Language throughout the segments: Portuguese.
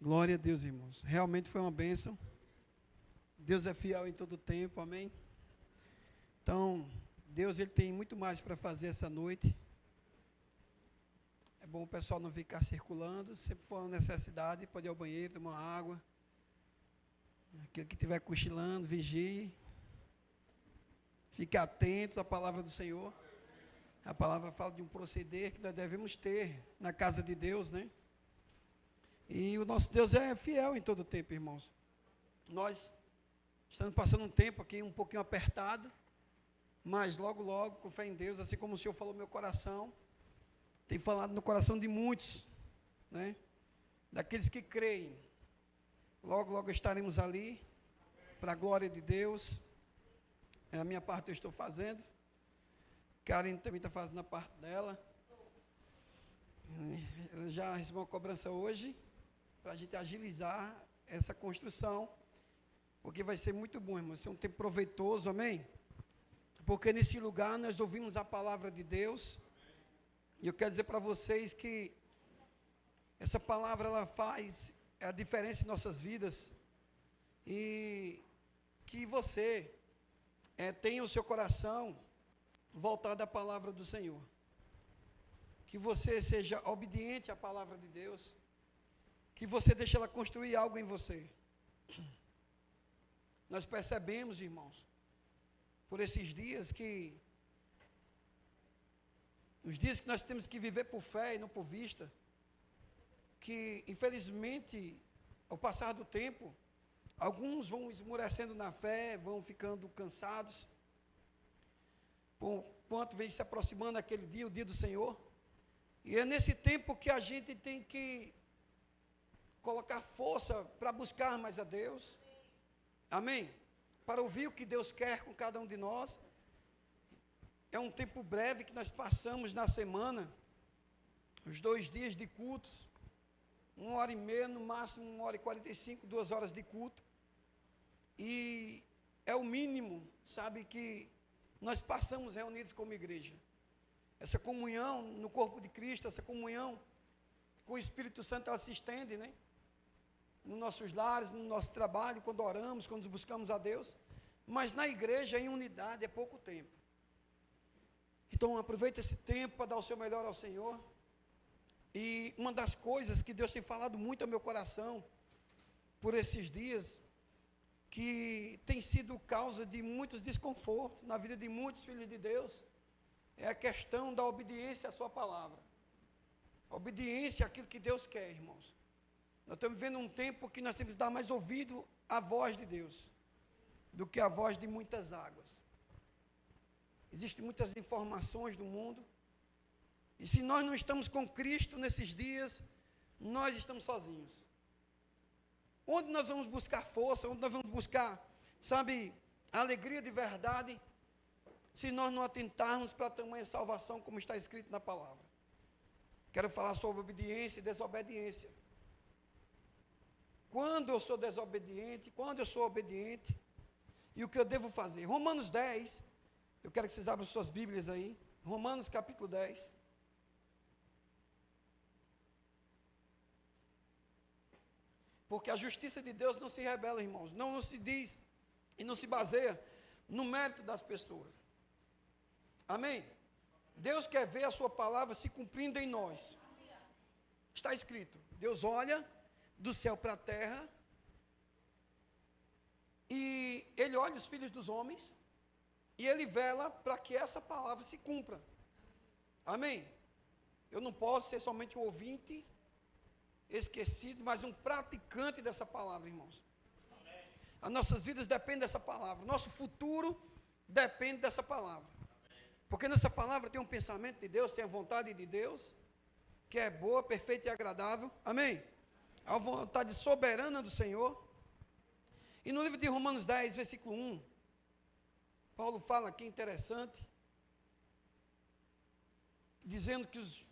Glória a Deus, irmãos. Realmente foi uma bênção. Deus é fiel em todo tempo, amém? Então, Deus ele tem muito mais para fazer essa noite. É bom o pessoal não ficar circulando. Sempre for uma necessidade, pode ir ao banheiro, tomar água. Aquele que estiver cochilando, vigie. Fique atentos à palavra do Senhor. A palavra fala de um proceder que nós devemos ter na casa de Deus, né? E o nosso Deus é fiel em todo tempo, irmãos. Nós estamos passando um tempo aqui um pouquinho apertado, mas logo, logo, com fé em Deus, assim como o Senhor falou no meu coração, tem falado no coração de muitos, né? Daqueles que creem. Logo, logo estaremos ali, para a glória de Deus. A minha parte eu estou fazendo. Karen também está fazendo a parte dela. Ela já recebeu uma cobrança hoje, para a gente agilizar essa construção, porque vai ser muito bom, irmão. Vai ser um tempo proveitoso, amém? Porque nesse lugar nós ouvimos a palavra de Deus, e eu quero dizer para vocês que essa palavra ela faz a diferença em nossas vidas, e que você tenha o seu coração voltado à palavra do Senhor, que você seja obediente à palavra de Deus, que você deixe ela construir algo em você. Nós percebemos, irmãos, por esses dias que, os dias que nós temos que viver por fé e não por vista, que infelizmente, ao passar do tempo, alguns vão esmorecendo na fé, vão ficando cansados, por quanto vem se aproximando aquele dia, o dia do Senhor. E é nesse tempo que a gente tem que colocar força para buscar mais a Deus, amém? Para ouvir o que Deus quer com cada um de nós. É um tempo breve que nós passamos na semana, os 2 dias de cultos, 1h30, no máximo 1h45, 2 horas de culto, e é o mínimo, sabe, que nós passamos reunidos como igreja. Essa comunhão no corpo de Cristo, essa comunhão com o Espírito Santo, ela se estende, né? Nos nossos lares, no nosso trabalho, quando oramos, quando buscamos a Deus, mas na igreja, em unidade, é pouco tempo. Então, aproveite esse tempo para dar o seu melhor ao Senhor. E uma das coisas que Deus tem falado muito ao meu coração, por esses dias, que tem sido causa de muitos desconfortos na vida de muitos filhos de Deus, é a questão da obediência à sua palavra. Obediência àquilo que Deus quer, irmãos. Nós estamos vivendo um tempo que nós temos que dar mais ouvido à voz de Deus, do que à voz de muitas águas. Existem muitas informações do mundo, e se nós não estamos com Cristo nesses dias, nós estamos sozinhos. Onde nós vamos buscar força, onde nós vamos buscar, sabe, alegria de verdade, se nós não atentarmos para tamanha salvação, como está escrito na palavra? Quero falar sobre obediência e desobediência. Quando eu sou desobediente, quando eu sou obediente, e o que eu devo fazer? Romanos 10, eu quero que vocês abram suas Bíblias aí, Romanos capítulo 10. Porque a justiça de Deus não se revela, irmãos, não se diz e não se baseia no mérito das pessoas. Amém? Deus quer ver a sua palavra se cumprindo em nós. Está escrito, Deus olha do céu para a terra, e Ele olha os filhos dos homens, e Ele vela para que essa palavra se cumpra. Amém? Eu não posso ser somente um ouvinte, esquecido, mas um praticante dessa palavra, irmãos. Amém. As nossas vidas dependem dessa palavra, nosso futuro depende dessa palavra. Amém. Porque nessa palavra tem um pensamento de Deus, tem a vontade de Deus, que é boa, perfeita e agradável. Amém? A vontade soberana do Senhor. E no livro de Romanos 10, versículo 1, Paulo fala aqui, interessante, dizendo que os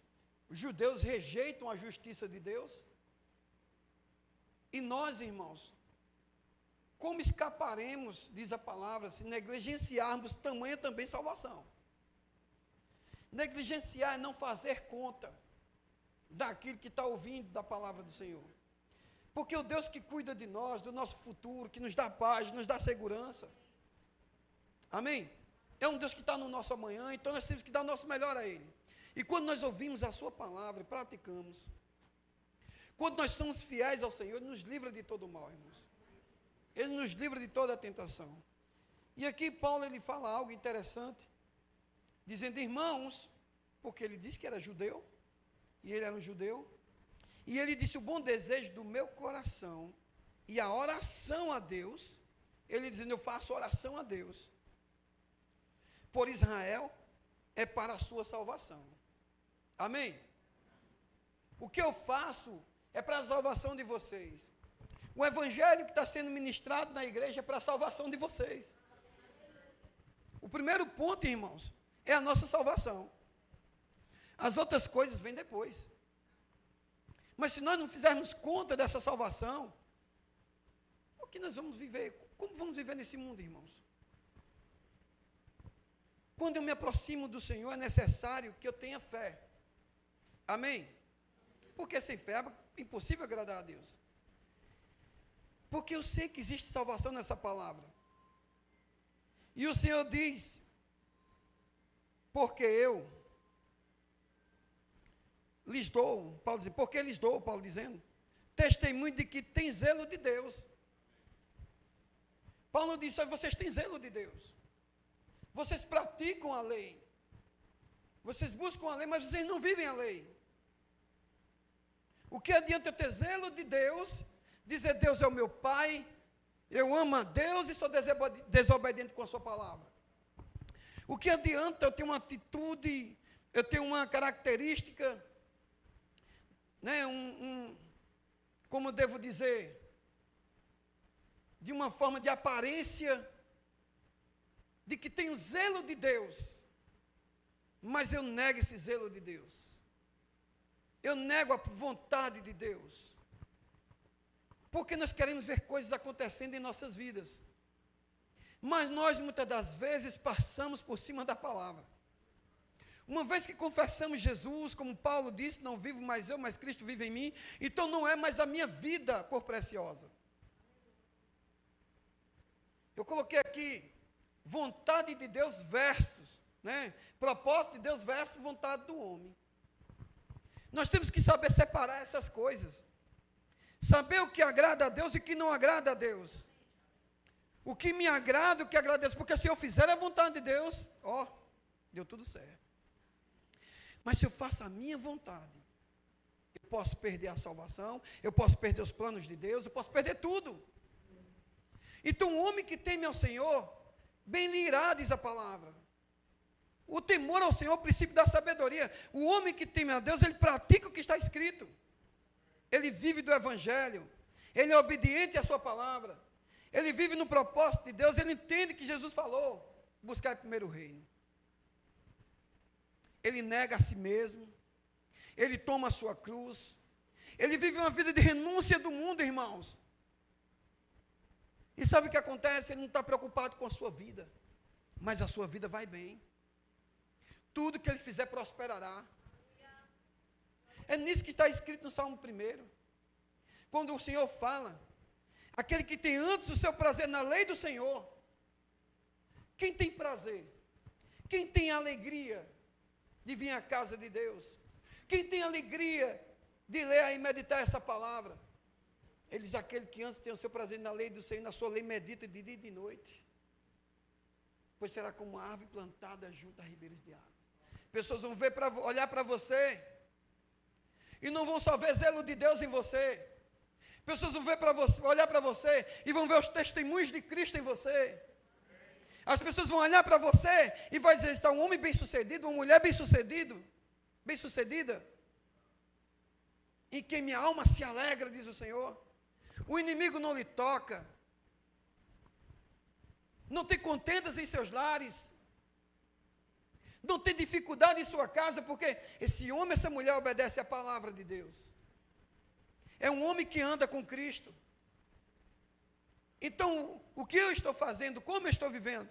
judeus rejeitam a justiça de Deus, e nós, irmãos, como escaparemos, diz a palavra, se negligenciarmos tamanha também salvação? Negligenciar é não fazer conta daquilo que está ouvindo da palavra do Senhor. Porque o Deus que cuida de nós, do nosso futuro, que nos dá paz, nos dá segurança. Amém? É um Deus que está no nosso amanhã, então nós temos que dar o nosso melhor a Ele. E quando nós ouvimos a sua palavra e praticamos, quando nós somos fiéis ao Senhor, Ele nos livra de todo o mal, irmãos. Ele nos livra de toda a tentação. E aqui Paulo, ele fala algo interessante, dizendo, irmãos, porque ele disse que era judeu, e ele era um judeu, e ele disse, o bom desejo do meu coração, e a oração a Deus, ele dizendo, eu faço oração a Deus, por Israel, é para a sua salvação. Amém? O que eu faço é para a salvação de vocês. O evangelho que está sendo ministrado na igreja é para a salvação de vocês. O primeiro ponto, irmãos, é a nossa salvação. As outras coisas vêm depois. Mas se nós não fizermos conta dessa salvação, o que nós vamos viver? Como vamos viver nesse mundo, irmãos? Quando eu me aproximo do Senhor, é necessário que eu tenha fé. Amém? Porque sem fé é impossível agradar a Deus. Porque eu sei que existe salvação nessa palavra. E o Senhor diz, porque eu lhes dou, Paulo diz, porque lhes dou, Paulo dizendo, testemunho de que tem zelo de Deus. Paulo disse, vocês têm zelo de Deus. Vocês praticam a lei. Vocês buscam a lei, mas vocês não vivem a lei. O que adianta eu ter zelo de Deus, dizer Deus é o meu Pai, eu amo a Deus e sou desobediente com a sua palavra? O que adianta eu ter uma atitude, eu ter uma característica, né, como eu devo dizer, de uma forma de aparência, de que tenho zelo de Deus, mas eu nego esse zelo de Deus. Eu nego a vontade de Deus. Porque nós queremos ver coisas acontecendo em nossas vidas. Mas nós, muitas das vezes, passamos por cima da palavra. Uma vez que confessamos Jesus, como Paulo disse, não vivo mais eu, mas Cristo vive em mim, então não é mais a minha vida por preciosa. Eu coloquei aqui, vontade de Deus versus, né? Propósito de Deus versus vontade do homem. Nós temos que saber separar essas coisas. Saber o que agrada a Deus e o que não agrada a Deus. O que me agrada, o que agrada a Deus. Porque se eu fizer a vontade de Deus, deu tudo certo. Mas se eu faço a minha vontade, eu posso perder a salvação, eu posso perder os planos de Deus, eu posso perder tudo. Então o homem que teme ao Senhor, bem lhe irá, diz a palavra. O temor ao Senhor é o princípio da sabedoria. O homem que teme a Deus, ele pratica o que está escrito. Ele vive do Evangelho. Ele é obediente à sua palavra. Ele vive no propósito de Deus. Ele entende que Jesus falou, buscar primeiro o reino. Ele nega a si mesmo. Ele toma a sua cruz. Ele vive uma vida de renúncia do mundo, irmãos. E sabe o que acontece? Ele não está preocupado com a sua vida. Mas a sua vida vai bem. Tudo que ele fizer prosperará. É nisso que está escrito no Salmo 1. Quando o Senhor fala, aquele que tem antes o seu prazer na lei do Senhor. Quem tem prazer? Quem tem alegria de vir à casa de Deus? Quem tem alegria de ler e meditar essa palavra? Ele diz, aquele que antes tem o seu prazer na lei do Senhor, na sua lei medita de dia e de noite. Pois será como uma árvore plantada junto a ribeiros de água. Pessoas vão olhar para você e não vão só ver zelo de Deus em você. Pessoas vão olhar para você e vão ver os testemunhos de Cristo em você. As pessoas vão olhar para você e vai dizer, está um homem bem-sucedido, uma mulher bem-sucedida, em quem minha alma se alegra, diz o Senhor. O inimigo não lhe toca. Não tem contendas em seus lares. Não tem dificuldade em sua casa, porque esse homem, essa mulher obedece à palavra de Deus. É um homem que anda com Cristo. Então, o que eu estou fazendo, como eu estou vivendo?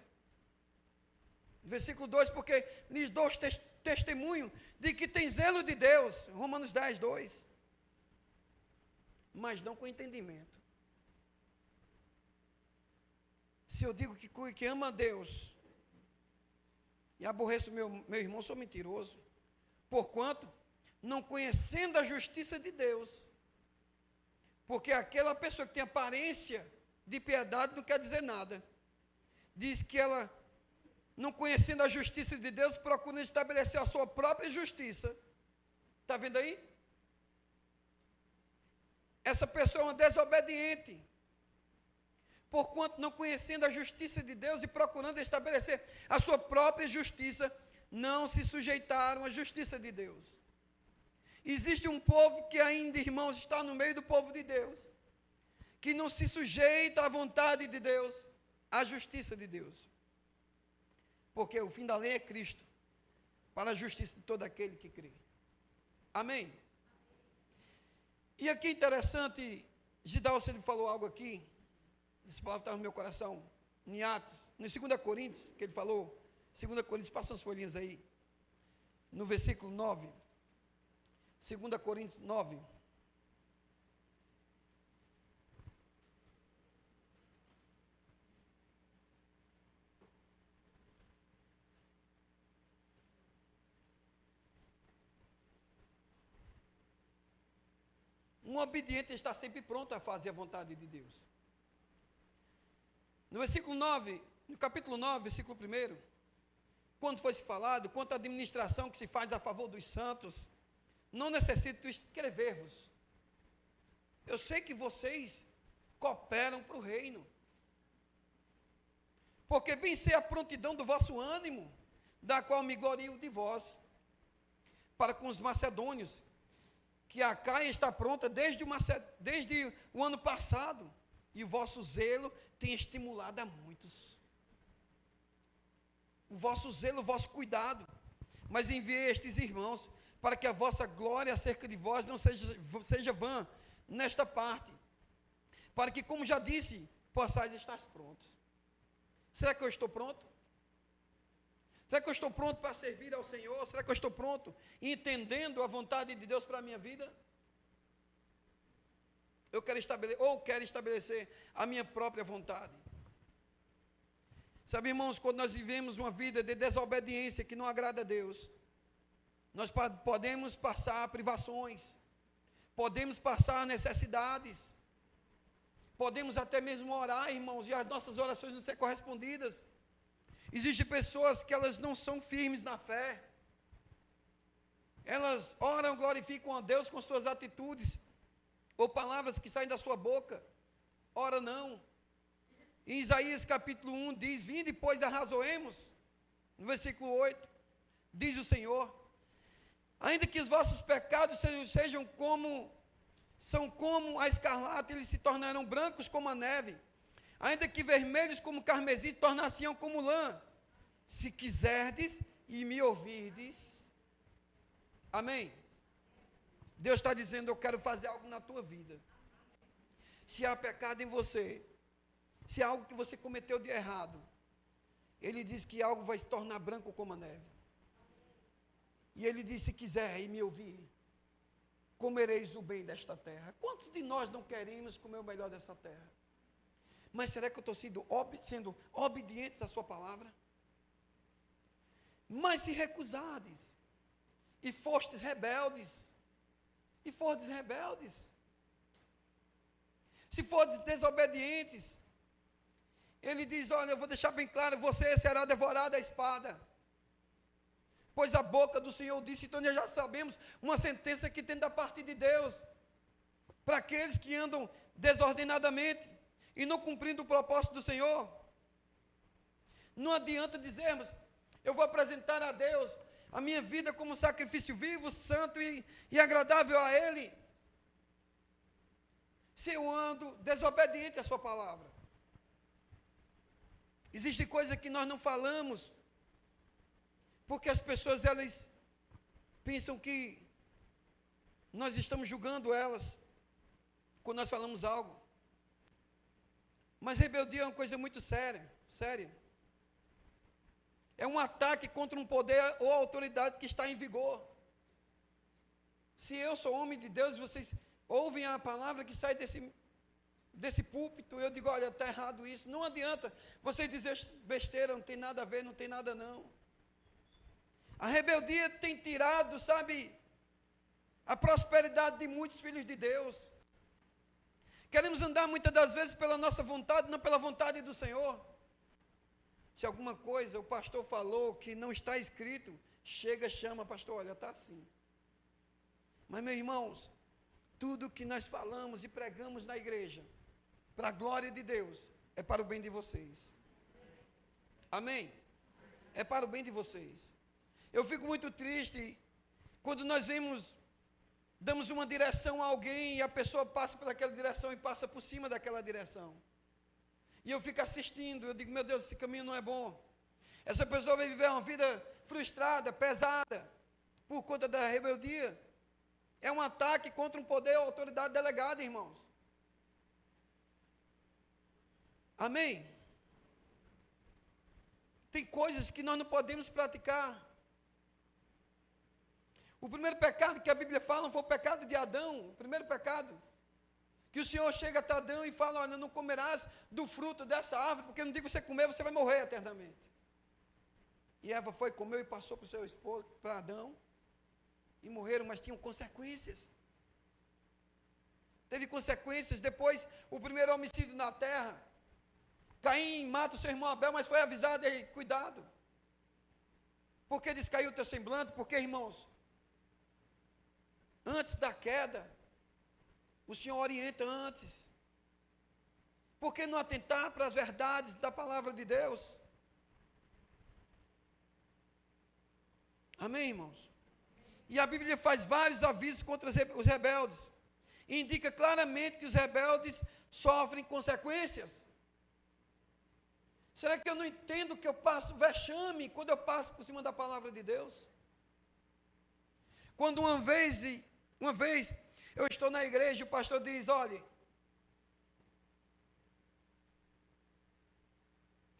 Versículo 2, porque lhes dou testemunho de que tem zelo de Deus. Romanos 10, 2. mas não com entendimento. Se eu digo que ama a Deus e aborreço meu irmão, sou mentiroso. Porquanto, não conhecendo a justiça de Deus, porque aquela pessoa que tem aparência de piedade não quer dizer nada. Diz que ela, não conhecendo a justiça de Deus, procura estabelecer a sua própria justiça. Está vendo aí? Essa pessoa é uma desobediente. Porquanto não conhecendo a justiça de Deus e procurando estabelecer a sua própria justiça, não se sujeitaram à justiça de Deus. Existe um povo que ainda, irmãos, está no meio do povo de Deus, que não se sujeita à vontade de Deus, à justiça de Deus. Porque o fim da lei é Cristo, para a justiça de todo aquele que crê. Amém? E aqui é interessante, Gidalcio, ele falou algo aqui, essa palavra estava no meu coração, em Atos, no 2 Coríntios, que ele falou, 2 Coríntios, passam as folhinhas aí, no versículo 9, 2 Coríntios 9, um obediente está sempre pronto a fazer a vontade de Deus. No versículo 9, no capítulo 9, versículo 1, quando foi se falado, quanto à administração que se faz a favor dos santos, não necessito escrever-vos. Eu sei que vocês cooperam para o reino, porque bem sei a prontidão do vosso ânimo, da qual me glorio de vós, para com os macedônios, que a Caia está pronta desde o ano passado, e o vosso zelo tem estimulado a muitos. O vosso zelo, o vosso cuidado. Mas enviei estes irmãos, para que a vossa glória acerca de vós não seja vã nesta parte, para que, como já disse, possais estar prontos. Será que eu estou pronto? Será que eu estou pronto para servir ao Senhor? Será que eu estou pronto, entendendo a vontade de Deus para a minha vida? Eu quero estabelecer a minha própria vontade. Sabe, irmãos, quando nós vivemos uma vida de desobediência que não agrada a Deus, nós podemos passar privações, podemos passar necessidades, podemos até mesmo orar, irmãos, e as nossas orações não ser correspondidas. Existem pessoas que elas não são firmes na fé, elas oram, glorificam a Deus com suas atitudes, ou palavras que saem da sua boca, ora não. Em Isaías capítulo 1 diz, vinde pois arrazoemos, no versículo 8, diz o Senhor, ainda que os vossos pecados são como a escarlata, eles se tornarão brancos como a neve, ainda que vermelhos como carmesim, tornar-se-ão como lã, se quiserdes e me ouvirdes. Amém? Deus está dizendo, eu quero fazer algo na tua vida. Se há pecado em você, se há algo que você cometeu de errado, Ele diz que algo vai se tornar branco como a neve. E Ele diz, se quiser e me ouvir, comereis o bem desta terra. Quantos de nós não queremos comer o melhor dessa terra? Mas será que eu estou sendo obedientes à sua palavra? Mas se recusardes, e fostes rebeldes, se fordes desobedientes, ele diz, olha, eu vou deixar bem claro, você será devorado à espada, pois a boca do Senhor disse. Então nós já sabemos uma sentença que tem da parte de Deus, para aqueles que andam desordenadamente, e não cumprindo o propósito do Senhor. Não adianta dizermos, eu vou apresentar a Deus a minha vida como sacrifício vivo, santo e agradável a Ele, se eu ando desobediente à sua palavra. Existem coisas que nós não falamos, porque as pessoas, elas pensam que nós estamos julgando elas, quando nós falamos algo. Mas rebeldia é uma coisa muito séria. É um ataque contra um poder ou autoridade que está em vigor. Se eu sou homem de Deus, ouvem a palavra que sai desse púlpito, eu digo, olha, está errado isso. Não adianta você dizer besteira, não tem nada a ver, não tem nada não. A rebeldia tem tirado, sabe, a prosperidade de muitos filhos de Deus. Queremos andar muitas das vezes pela nossa vontade, não pela vontade do Senhor. Se alguma coisa o pastor falou que não está escrito, chega, chama, pastor, olha, está assim. Mas, meus irmãos, tudo que nós falamos e pregamos na igreja, para a glória de Deus, é para o bem de vocês. Amém? É para o bem de vocês. Eu fico muito triste quando nós damos uma direção a alguém e a pessoa passa por aquela direção e passa por cima daquela direção. E eu fico assistindo, eu digo, meu Deus, esse caminho não é bom. Essa pessoa vai viver uma vida frustrada, pesada, por conta da rebeldia. É um ataque contra um poder ou autoridade delegada, irmãos. Amém? Tem coisas que nós não podemos praticar. O primeiro pecado que a Bíblia fala foi o pecado de Adão, o primeiro pecado. Que o Senhor chega até Adão e fala, olha, não comerás do fruto dessa árvore, porque no dia que você comer, você vai morrer eternamente. E Eva foi, comeu e passou para o seu esposo, para Adão, e morreram, mas tinham consequências. Teve consequências. Depois, o primeiro homicídio na terra, Caim mata o seu irmão Abel, mas foi avisado, e cuidado. Por que descaiu o teu semblante? Porque, irmãos, antes da queda, o Senhor orienta antes. Por que não atentar para as verdades da palavra de Deus? Amém, irmãos? E a Bíblia faz vários avisos contra os rebeldes. E indica claramente que os rebeldes sofrem consequências. Será que eu não entendo que eu passo vexame quando eu passo por cima da palavra de Deus? Quando uma vez eu estou na igreja e o pastor diz, olha,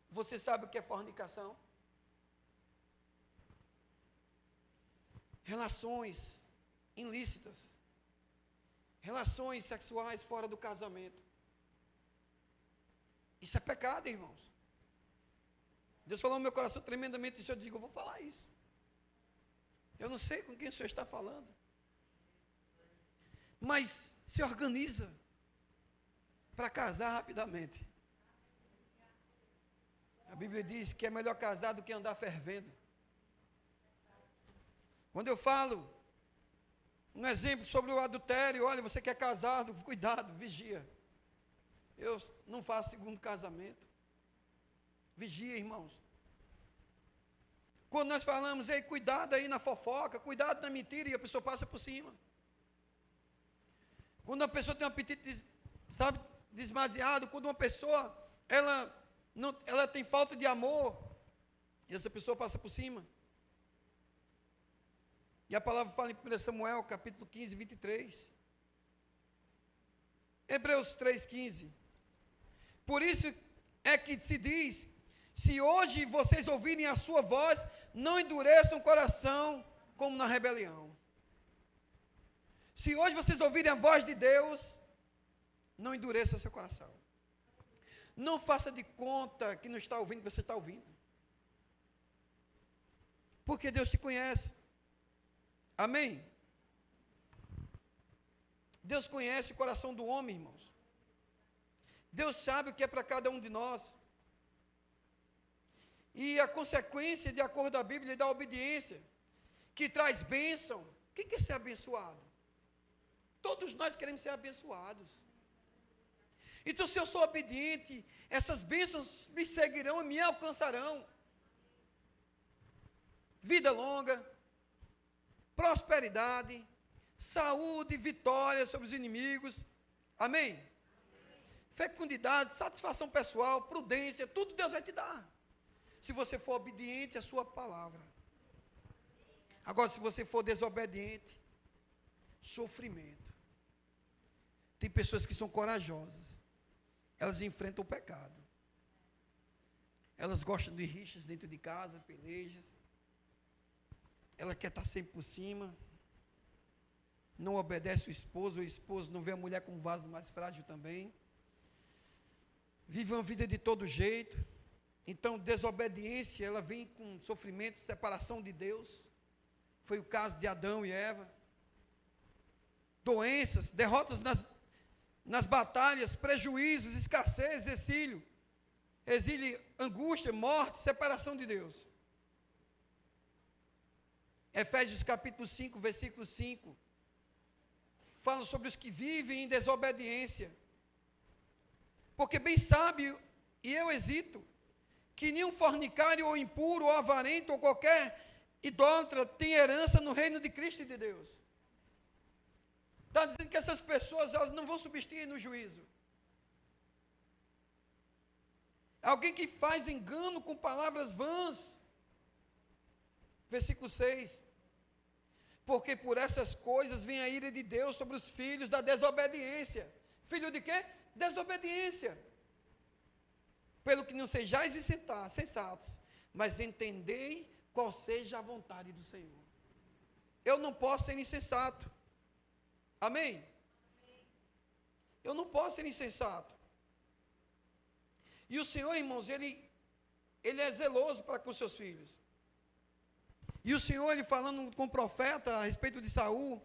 você sabe o que é fornicação? Relações ilícitas, relações sexuais fora do casamento. Isso é pecado, irmãos. Deus falou no meu coração tremendamente isso, eu digo, eu vou falar isso. Eu não sei com quem o Senhor está falando. Mas se organiza para casar rapidamente. A Bíblia diz que é melhor casar do que andar fervendo. Quando eu falo um exemplo sobre o adultério, olha, você quer casar, cuidado, vigia. Eu não faço segundo casamento. Vigia, irmãos. Quando nós falamos, ei, cuidado aí na fofoca, cuidado na mentira, e a pessoa passa por cima. Quando uma pessoa tem um apetite, sabe, demasiado, quando uma pessoa, ela tem falta de amor, e essa pessoa passa por cima. E a palavra fala em 1 Samuel, capítulo 15, 23. Hebreus 3, 15. Por isso é que se diz, se hoje vocês ouvirem a sua voz, não endureçam o coração como na rebelião. Se hoje vocês ouvirem a voz de Deus, não endureça seu coração. Não faça de conta que não está ouvindo, que você está ouvindo. Porque Deus te conhece. Amém? Deus conhece o coração do homem, irmãos. Deus sabe o que é para cada um de nós. E a consequência, de acordo com a Bíblia, da obediência, que traz bênção. O que é ser abençoado? Todos nós queremos ser abençoados. Então, se eu sou obediente, essas bênçãos me seguirão e me alcançarão. Vida longa, prosperidade, saúde, vitória sobre os inimigos. Amém? Fecundidade, satisfação pessoal, prudência, tudo Deus vai te dar. Se você for obediente à sua palavra. Agora, se você for desobediente, sofrimento. Tem pessoas que são corajosas. Elas enfrentam o pecado. Elas gostam de rixas dentro de casa, pelejas. Ela quer estar sempre por cima. não obedece o esposo não vê a mulher como vaso mais frágil também, vive uma vida de todo jeito. Então, desobediência, ela vem com sofrimento, separação de Deus. Foi o caso de Adão e Eva. Doenças, derrotas nas batalhas, prejuízos, escassez, exílio, angústia, morte, separação de Deus. Efésios capítulo 5, versículo 5, fala sobre os que vivem em desobediência. Porque bem sabe, e eu hesito, que nenhum fornicário, ou impuro, ou avarento, ou qualquer idólatra tem herança no reino de Cristo e de Deus. Está dizendo que essas pessoas, elas não vão subsistir no juízo. Alguém que faz engano com palavras vãs. Versículo 6. Porque por essas coisas vem a ira de Deus sobre os filhos da desobediência. Filho de quê? Desobediência. Pelo que não sejais sensatos, mas entendei qual seja a vontade do Senhor. Eu não posso ser insensato. Amém? Eu não posso ser insensato. E o Senhor, irmãos, Ele é zeloso para com seus filhos. E o Senhor, Ele falando com o profeta a respeito de Saul,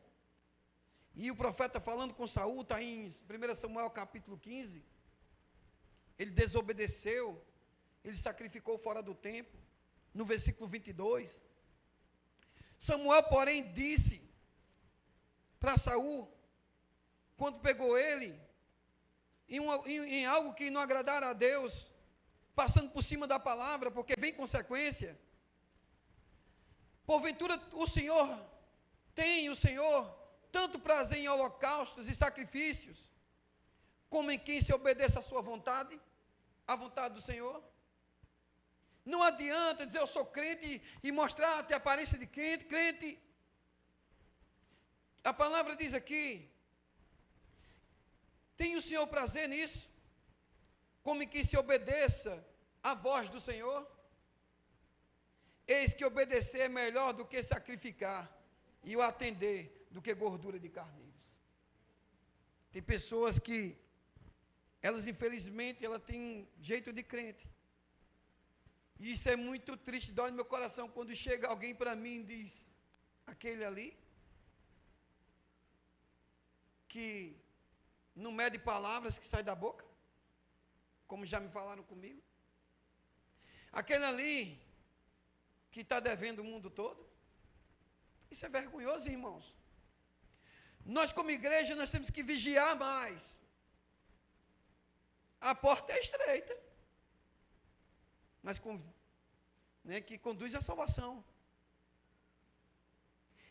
e o profeta falando com Saul, está em 1 Samuel capítulo 15, ele desobedeceu, ele sacrificou fora do templo, no versículo 22, Samuel, porém, disse para Saul, quando pegou ele, em algo que não agradara a Deus, passando por cima da palavra, porque vem consequência, porventura o Senhor, tanto prazer em holocaustos e sacrifícios, como em quem se obedeça à sua vontade, à vontade do Senhor. Não adianta dizer eu sou crente e mostrar ter aparência de crente. A palavra diz aqui, tem o Senhor prazer nisso, como em quem se obedeça à voz do Senhor? Eis que obedecer é melhor do que sacrificar, e o atender do que gordura de carneiros. Tem pessoas que, elas infelizmente, elas têm um jeito de crente. E isso é muito triste, dói no meu coração, quando chega alguém para mim e diz, aquele ali, que não mede palavras que saem da boca, como já me falaram comigo. Aquele ali, que está devendo o mundo todo. Isso é vergonhoso, irmãos. Nós, como igreja, nós temos que vigiar mais. A porta é estreita, mas que conduz à salvação.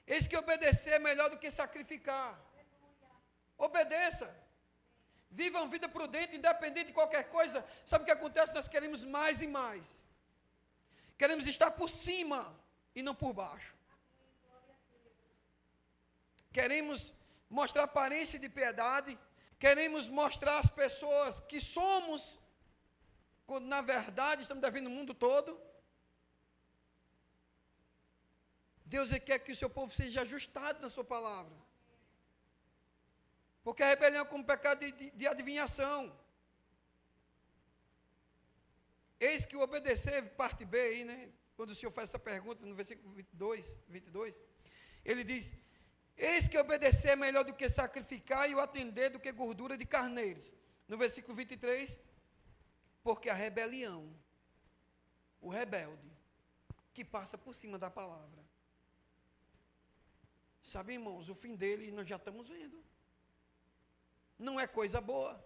Eis que obedecer é melhor do que sacrificar. Obedeça. Viva uma vida prudente, independente de qualquer coisa. Sabe o que acontece? Nós queremos mais e mais. Queremos estar por cima e não por baixo. Queremos mostrar aparência de piedade. Queremos mostrar às pessoas que somos, quando na verdade estamos devendo o mundo todo. Deus quer que o seu povo seja ajustado na sua palavra. Porque a rebelião é como pecado de adivinhação. Eis que o obedecer, parte B aí, né? Quando o Senhor faz essa pergunta, no versículo 22, ele diz, eis que obedecer é melhor do que sacrificar, e o atender do que gordura de carneiros. No versículo 23, porque a rebelião, o rebelde, que passa por cima da palavra. Sabe, irmãos, o fim dele nós já estamos vendo. Não é coisa boa.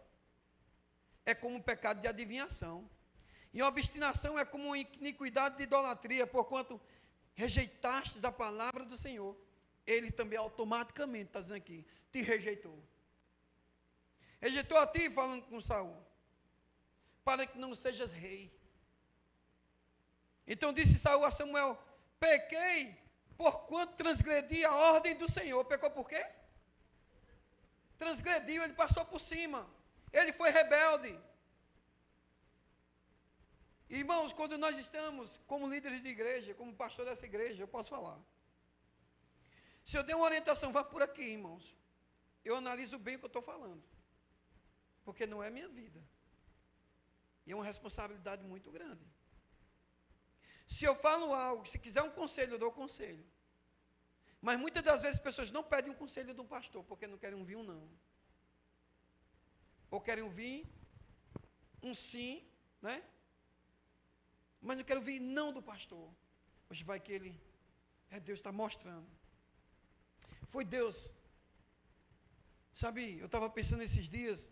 É como um pecado de adivinhação. E a obstinação é como uma iniquidade de idolatria, porquanto rejeitastes a palavra do Senhor. Ele também automaticamente, está dizendo aqui, te rejeitou. Rejeitou a ti, falando com Saul, para que não sejas rei. Então disse Saul a Samuel, pequei, porquanto transgredi a ordem do Senhor. Pecou por quê? Transgrediu, ele passou por cima. Ele foi rebelde. Irmãos, quando nós estamos como líderes de igreja, como pastor dessa igreja, eu posso falar. Se eu der uma orientação, vá por aqui, irmãos. Eu analiso bem o que eu estou falando. Porque não é minha vida. E é uma responsabilidade muito grande. Se eu falo algo, se quiser um conselho, eu dou conselho. Mas muitas das vezes as pessoas não pedem um conselho de um pastor, porque não querem ouvir um não. Ou querem ouvir um sim, né? Mas não quero ouvir não do pastor. Hoje vai que ele, Deus está mostrando. Foi Deus. Sabe, eu estava pensando esses dias,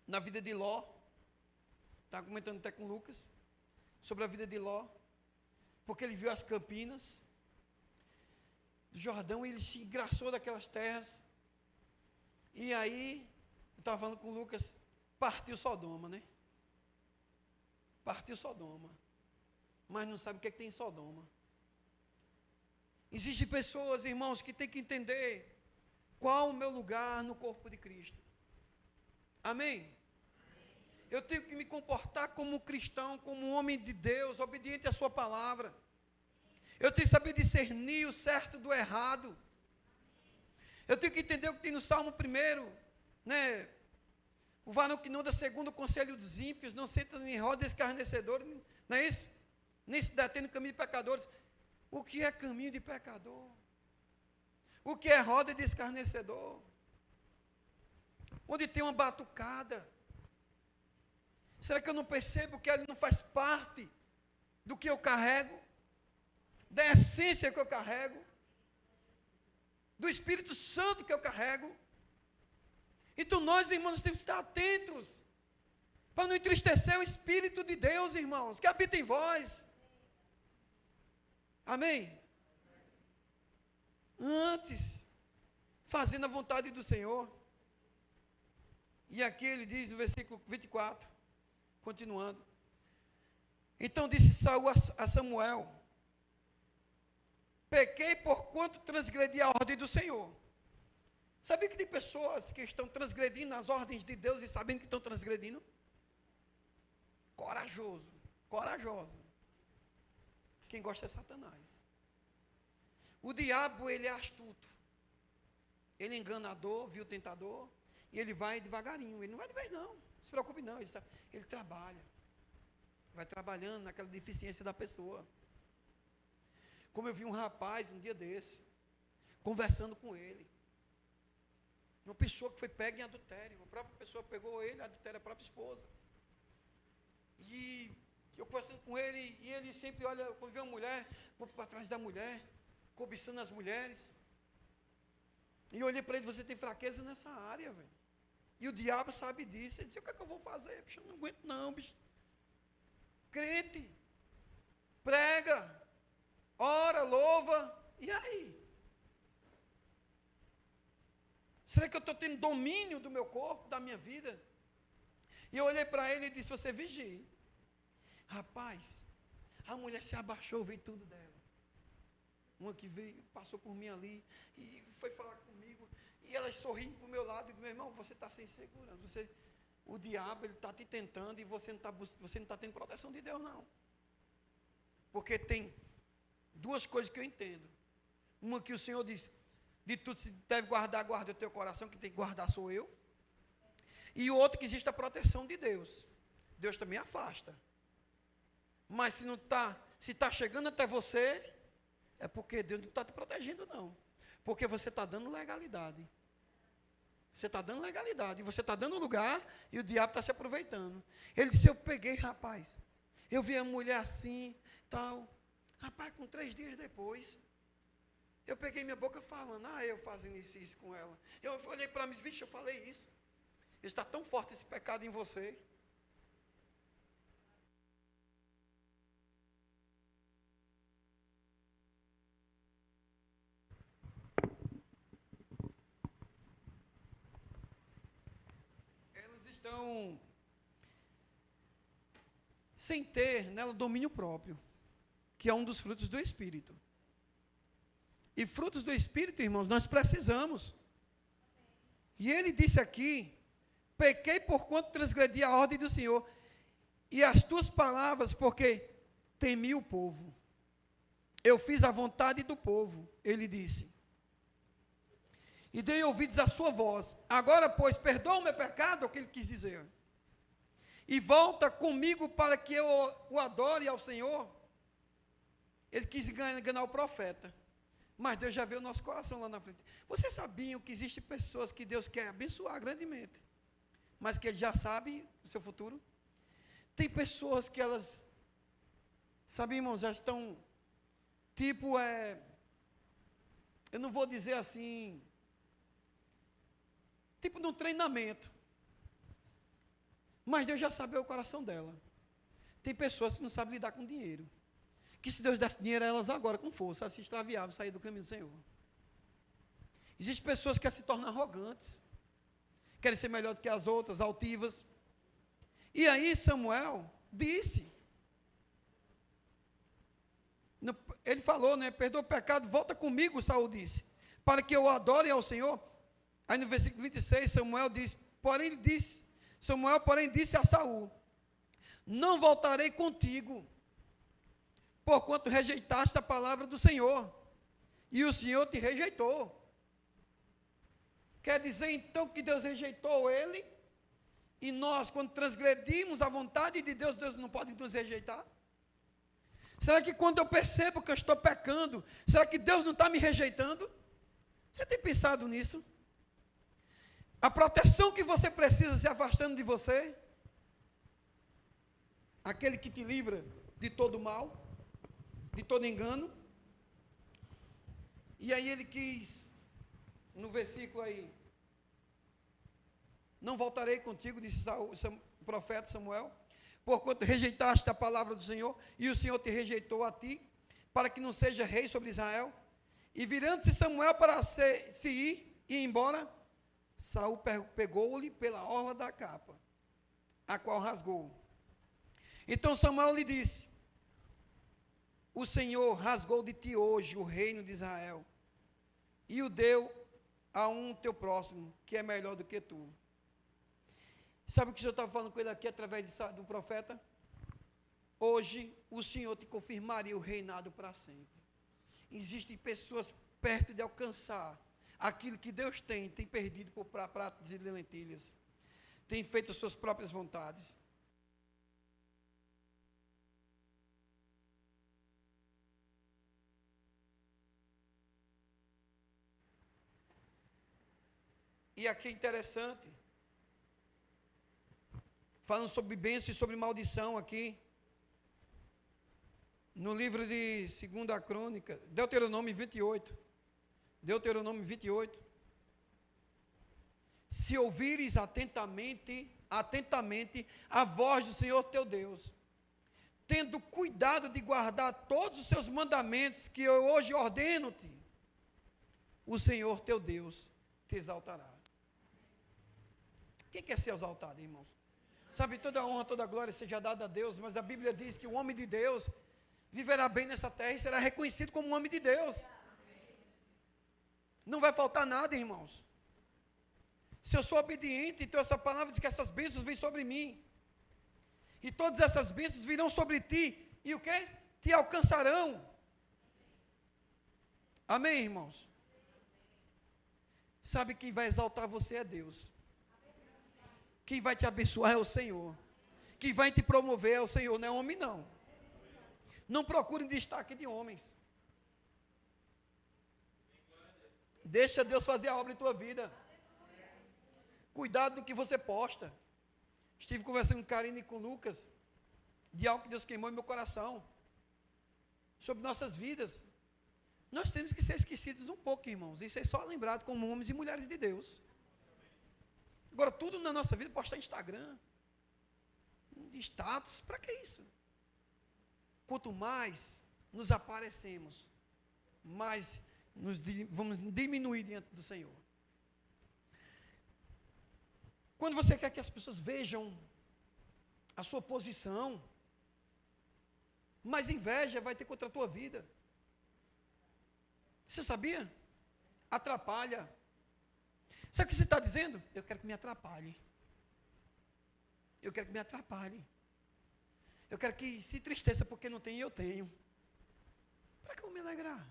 na vida de Ló. Estava comentando até com o Lucas, sobre a vida de Ló. Porque ele viu as campinas do Jordão e ele se engraçou daquelas terras. E aí, eu estava falando com o Lucas, partiu Sodoma, né? Partiu Sodoma. Mas não sabe o que é que tem em Sodoma. Existem pessoas, irmãos, que têm que entender qual o meu lugar no corpo de Cristo. Amém? Eu tenho que me comportar como cristão, como um homem de Deus, obediente à sua palavra. Eu tenho que saber discernir o certo do errado. Eu tenho que entender o que tem no Salmo 1, né? O varão que não anda segundo o conselho dos ímpios, não senta nem roda escarnecedor, não é isso? Nem se detém no caminho de pecadores. O que é caminho de pecador? O que é roda de escarnecedor? Onde tem uma batucada? Será que eu não percebo que ele não faz parte do que eu carrego? Da essência que eu carrego? Do Espírito Santo que eu carrego? Então nós, irmãos, temos que estar atentos para não entristecer o Espírito de Deus, irmãos, que habita em vós. Amém? Antes, fazendo a vontade do Senhor. E aqui ele diz no versículo 24, continuando. Então disse Saul a Samuel: pequei porquanto transgredi a ordem do Senhor. Sabia que tem pessoas que estão transgredindo as ordens de Deus e sabendo que estão transgredindo? Corajoso, corajoso. Quem gosta é Satanás. O diabo, ele é astuto. Ele é enganador, viu, tentador, e ele vai devagarinho. Ele não vai de vez, não. Não se preocupe, não. Ele trabalha. Vai trabalhando naquela deficiência da pessoa. Como eu vi um rapaz, um dia desse, conversando com ele. Uma pessoa que foi pega em adultério. A própria pessoa pegou ele, adultério a própria esposa. E eu conversando com ele, e ele sempre olha, quando vê uma mulher, vou para trás da mulher, cobiçando as mulheres. E eu olhei para ele: você tem fraqueza nessa área, velho. E o diabo sabe disso. Ele disse: o que é que eu vou fazer? Bicho, eu não aguento não, bicho. Crente, prega, ora, louva, e aí? Será que eu estou tendo domínio do meu corpo, da minha vida? E eu olhei para ele e disse: você vigie. Rapaz, a mulher se abaixou, veio tudo dela. Uma que veio, passou por mim ali, e foi falar comigo, e elas sorrindo para o meu lado, e digo: meu irmão, você está sem segurança, o diabo está te tentando, e você não está tendo proteção de Deus, não. Porque tem duas coisas que eu entendo. Uma que o Senhor diz: de tudo se deve guardar, guarda o teu coração, quem tem que guardar sou eu. E outra, que existe a proteção de Deus. Deus também afasta. Mas se não está, se está chegando até você, é porque Deus não está te protegendo, não. Porque você está dando legalidade. Você está dando legalidade. E você está dando lugar, e o diabo está se aproveitando. Ele disse: eu peguei, rapaz. Eu vi a mulher assim, tal. Rapaz, com 3 dias depois, eu peguei minha boca falando: eu fazendo isso com ela. Eu olhei para mim: vixe, eu falei isso. Está tão forte esse pecado em você. Elas estão sem ter nela domínio próprio, que é um dos frutos do Espírito. E frutos do Espírito, irmãos, nós precisamos. E ele disse aqui: pequei porquanto transgredi a ordem do Senhor, e as tuas palavras, porque temi o povo. Eu fiz a vontade do povo, ele disse. e dei ouvidos à sua voz. Agora, pois, perdoa o meu pecado, é o que ele quis dizer. E volta comigo para que eu o adore ao Senhor. Ele quis enganar o profeta. Mas Deus já vê o nosso coração lá na frente. Vocês sabiam que existem pessoas que Deus quer abençoar grandemente, mas que Ele já sabe o seu futuro? Tem pessoas que elas, sabe, irmãos, elas estão, tipo, eu não vou dizer assim, tipo num treinamento. Mas Deus já sabe o coração dela. Tem pessoas que não sabem lidar com dinheiro. Que se Deus desse dinheiro a elas agora, com força, elas se extraviavam, sair do caminho do Senhor. Existem pessoas que se tornam arrogantes, querem ser melhor do que as outras, altivas. E aí Samuel disse, ele falou, né, perdoa o pecado, volta comigo, Saul disse, para que eu adore ao Senhor. Aí no versículo 26, Samuel disse a Saul, não voltarei contigo, porquanto rejeitaste a palavra do Senhor, e o Senhor te rejeitou. Quer dizer então que Deus rejeitou ele, e nós, quando transgredimos a vontade de Deus, Deus não pode nos rejeitar? Será que quando eu percebo que eu estou pecando, será que Deus não está me rejeitando? Você tem pensado nisso? A proteção que você precisa se afastando de você, aquele que te livra de todo mal, de todo engano. E aí ele quis, no versículo aí, não voltarei contigo, disse o profeta Samuel, porquanto rejeitaste a palavra do Senhor, e o Senhor te rejeitou a ti, para que não seja rei sobre Israel. E virando-se Samuel para se ir e ir embora, Saul pegou-lhe pela orla da capa, a qual rasgou. Então Samuel lhe disse, o Senhor rasgou de ti hoje o reino de Israel, e o deu a um teu próximo, que é melhor do que tu. Sabe o que o Senhor estava falando com ele aqui, através do profeta? Hoje, o Senhor te confirmaria o reinado para sempre. Existem pessoas perto de alcançar aquilo que Deus tem perdido por pratos e lentilhas, tem feito as suas próprias vontades. E aqui é interessante, falando sobre bênção e sobre maldição aqui, no livro de 2 Crônica, Deuteronômio 28, se ouvires atentamente a voz do Senhor teu Deus, tendo cuidado de guardar todos os seus mandamentos que eu hoje ordeno-te, o Senhor teu Deus te exaltará. Quem quer ser exaltado, irmãos? Sabe, toda a honra, toda a glória seja dada a Deus, mas a Bíblia diz que o homem de Deus viverá bem nessa terra e será reconhecido como um homem de Deus. Não vai faltar nada, irmãos. Se eu sou obediente, então essa palavra diz que essas bênçãos vêm sobre mim. E todas essas bênçãos virão sobre ti. E o quê? Te alcançarão. Amém, irmãos? Sabe, quem vai exaltar você é Deus. Quem vai te abençoar é o Senhor. Quem vai te promover é o Senhor, não é homem não. Não procure destaque de homens. Deixa Deus fazer a obra em tua vida. Cuidado do que você posta. Estive conversando com Karine e com Lucas de algo que Deus queimou em meu coração, sobre nossas vidas. Nós temos que ser esquecidos um pouco, irmãos, e ser só lembrados como homens e mulheres de Deus. Agora, tudo na nossa vida, postar Instagram, status, para que isso? Quanto mais nos aparecemos, mais vamos diminuir diante do Senhor. Quando você quer que as pessoas vejam a sua posição, mais inveja vai ter contra a tua vida. Você sabia? Atrapalha. Sabe o que você está dizendo? Eu quero que me atrapalhe. Eu quero que me atrapalhe. Eu quero que se tristeça porque não tem, eu tenho. Para que eu me alegrar?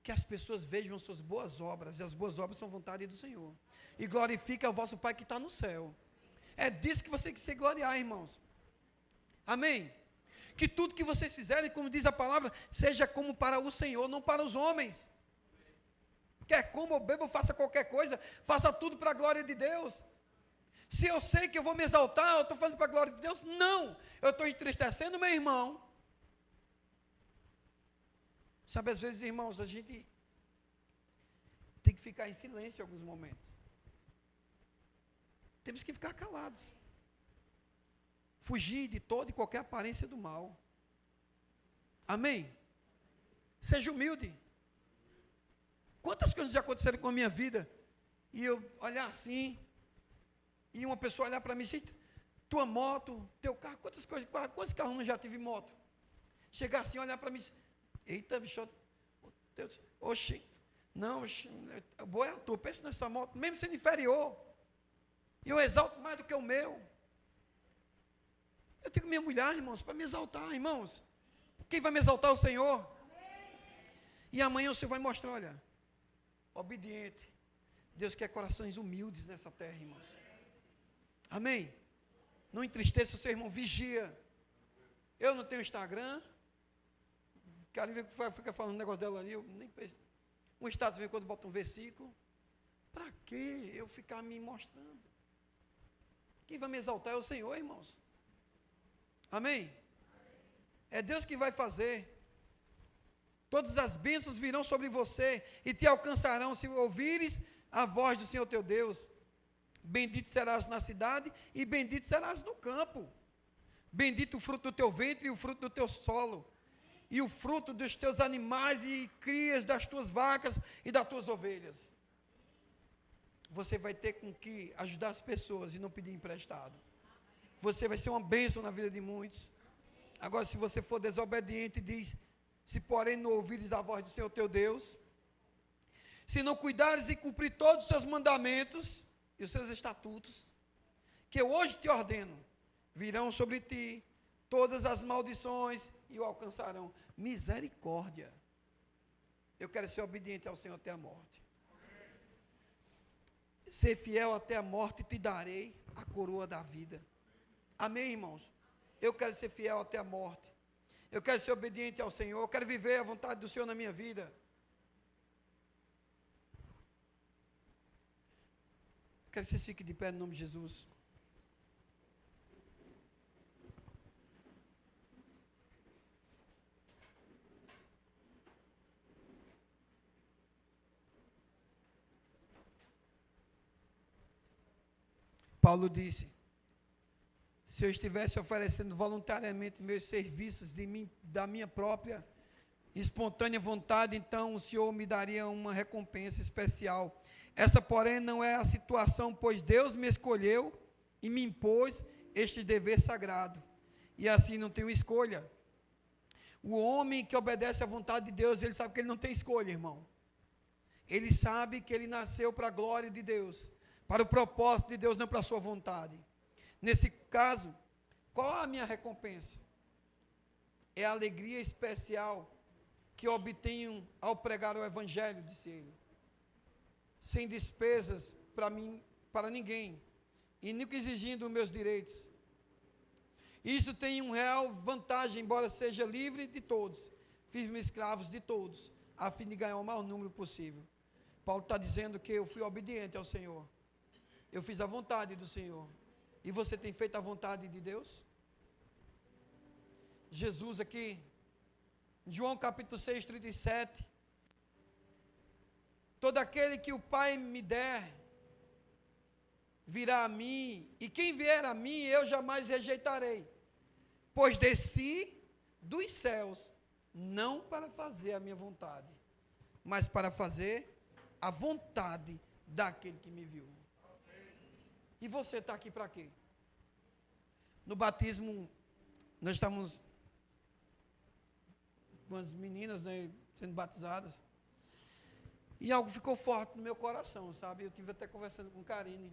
que as pessoas vejam as suas boas obras, e as boas obras são vontade do Senhor. E glorifica o vosso Pai que está no céu. É disso que você tem que se gloriar, irmãos. Amém? Que tudo que vocês fizerem, como diz a palavra, seja como para o Senhor, não para os homens. Quer coma ou beba ou faça qualquer coisa, faça tudo para a glória de Deus. Se eu sei que eu vou me exaltar, eu estou fazendo para a glória de Deus? Não, eu estou entristecendo meu irmão. Sabe, às vezes, irmãos, a gente tem que ficar em silêncio em alguns momentos. Temos que ficar calados. Fugir de toda e qualquer aparência do mal. Amém? Seja humilde. Quantas coisas já aconteceram com a minha vida, e eu olhar assim, e uma pessoa olhar para mim, tua moto, teu carro, quantos carros eu já tive moto? Chegar assim, olhar para mim, eita, bicho, oxi, não, boa é a tua, pensa nessa moto, mesmo sendo inferior, e eu exalto mais do que o meu. Eu tenho que me humilhar, irmãos, para me exaltar, irmãos. Quem vai me exaltar é o Senhor. E amanhã o Senhor vai mostrar, olha, obediente. Deus quer corações humildes nessa terra, irmãos. Amém? Não entristeça o seu irmão, vigia. Eu não tenho Instagram. Karen fica falando um negócio dela ali, eu nem penso. Um status vem quando bota um versículo. Para que eu ficar me mostrando? Quem vai me exaltar é o Senhor, irmãos. Amém? É Deus que vai fazer. Todas as bênçãos virão sobre você e te alcançarão se ouvires a voz do Senhor teu Deus. Bendito serás na cidade e bendito serás no campo. Bendito o fruto do teu ventre e o fruto do teu solo, e o fruto dos teus animais e crias das tuas vacas e das tuas ovelhas. Você vai ter com que ajudar as pessoas e não pedir emprestado. Você vai ser uma bênção na vida de muitos. Agora, se você for desobediente, diz: se porém não ouvires a voz do Senhor teu Deus, se não cuidares e cumprir todos os seus mandamentos e os seus estatutos, que eu hoje te ordeno, virão sobre ti todas as maldições e o alcançarão. Misericórdia. Eu quero ser obediente ao Senhor até a morte. Ser fiel até a morte, te darei a coroa da vida. Amém, irmãos? Eu quero ser fiel até a morte. Eu quero ser obediente ao Senhor. Eu quero viver a vontade do Senhor na minha vida. Quero que vocês fiquem de pé no nome de Jesus. Paulo disse: se eu estivesse oferecendo voluntariamente meus serviços da minha própria espontânea vontade, então o Senhor me daria uma recompensa especial. Essa, porém, não é a situação, pois Deus me escolheu e me impôs este dever sagrado. E assim não tenho escolha. O homem que obedece à vontade de Deus, ele sabe que ele não tem escolha, irmão. Ele sabe que ele nasceu para a glória de Deus, para o propósito de Deus, não para a sua vontade. Nesse caso, qual a minha recompensa? É a alegria especial que eu obtenho ao pregar o Evangelho, disse ele, sem despesas para mim, para ninguém, e nunca exigindo meus direitos. Isso tem uma real vantagem, embora seja livre de todos, fiz-me escravos de todos, a fim de ganhar o maior número possível. Paulo está dizendo que eu fui obediente ao Senhor, eu fiz a vontade do Senhor. E você tem feito a vontade de Deus? Jesus aqui, João capítulo 6, 37, todo aquele que o Pai me der, virá a mim, e quem vier a mim, eu jamais rejeitarei, pois desci dos céus, não para fazer a minha vontade, mas para fazer a vontade daquele que me viu. E você está aqui para quê? No batismo, nós estamos com as meninas, né, sendo batizadas, e algo ficou forte no meu coração, sabe? Eu estive até conversando com Karine,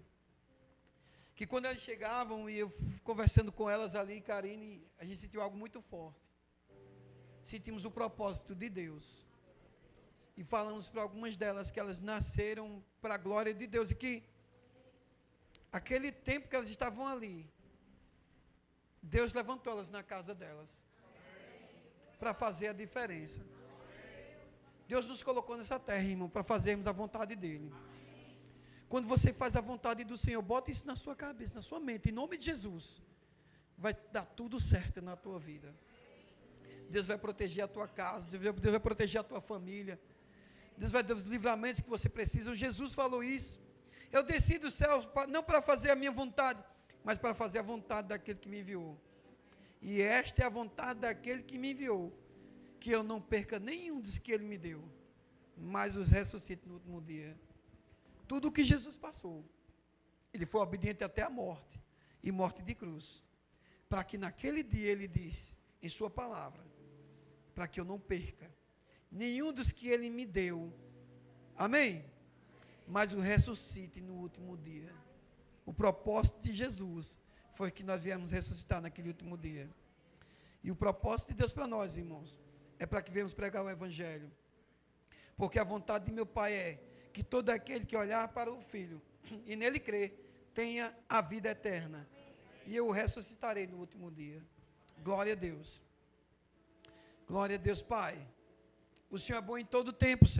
que quando elas chegavam e eu conversando com elas ali, Karine, a gente sentiu algo muito forte. Sentimos o propósito de Deus. e falamos para algumas delas que elas nasceram para a glória de Deus e que aquele tempo que elas estavam ali, Deus levantou elas na casa delas para fazer a diferença. Deus nos colocou nessa terra, irmão, para fazermos a vontade dEle. Quando você faz a vontade do Senhor, bota isso na sua cabeça, na sua mente, em nome de Jesus. Vai dar tudo certo na tua vida. Deus vai proteger a tua casa, Deus vai proteger a tua família. Deus vai dar os livramentos que você precisa. Jesus falou isso. Eu desci dos céus não para fazer a minha vontade, mas para fazer a vontade daquele que me enviou. E esta é a vontade daquele que me enviou, que eu não perca nenhum dos que ele me deu, mas os ressuscite no último dia. Tudo o que Jesus passou, ele foi obediente até a morte, e morte de cruz, para que naquele dia ele disse, em sua palavra, para que eu não perca nenhum dos que ele me deu, amém? Mas o ressuscite no último dia. O propósito de Jesus foi que nós viemos ressuscitar naquele último dia. E o propósito de Deus para nós, irmãos, é para que viemos pregar o Evangelho. Porque a vontade de meu Pai é que todo aquele que olhar para o Filho e nele crer, tenha a vida eterna. E eu o ressuscitarei no último dia. Glória a Deus. Glória a Deus, Pai. O Senhor é bom em todo tempo, Senhor.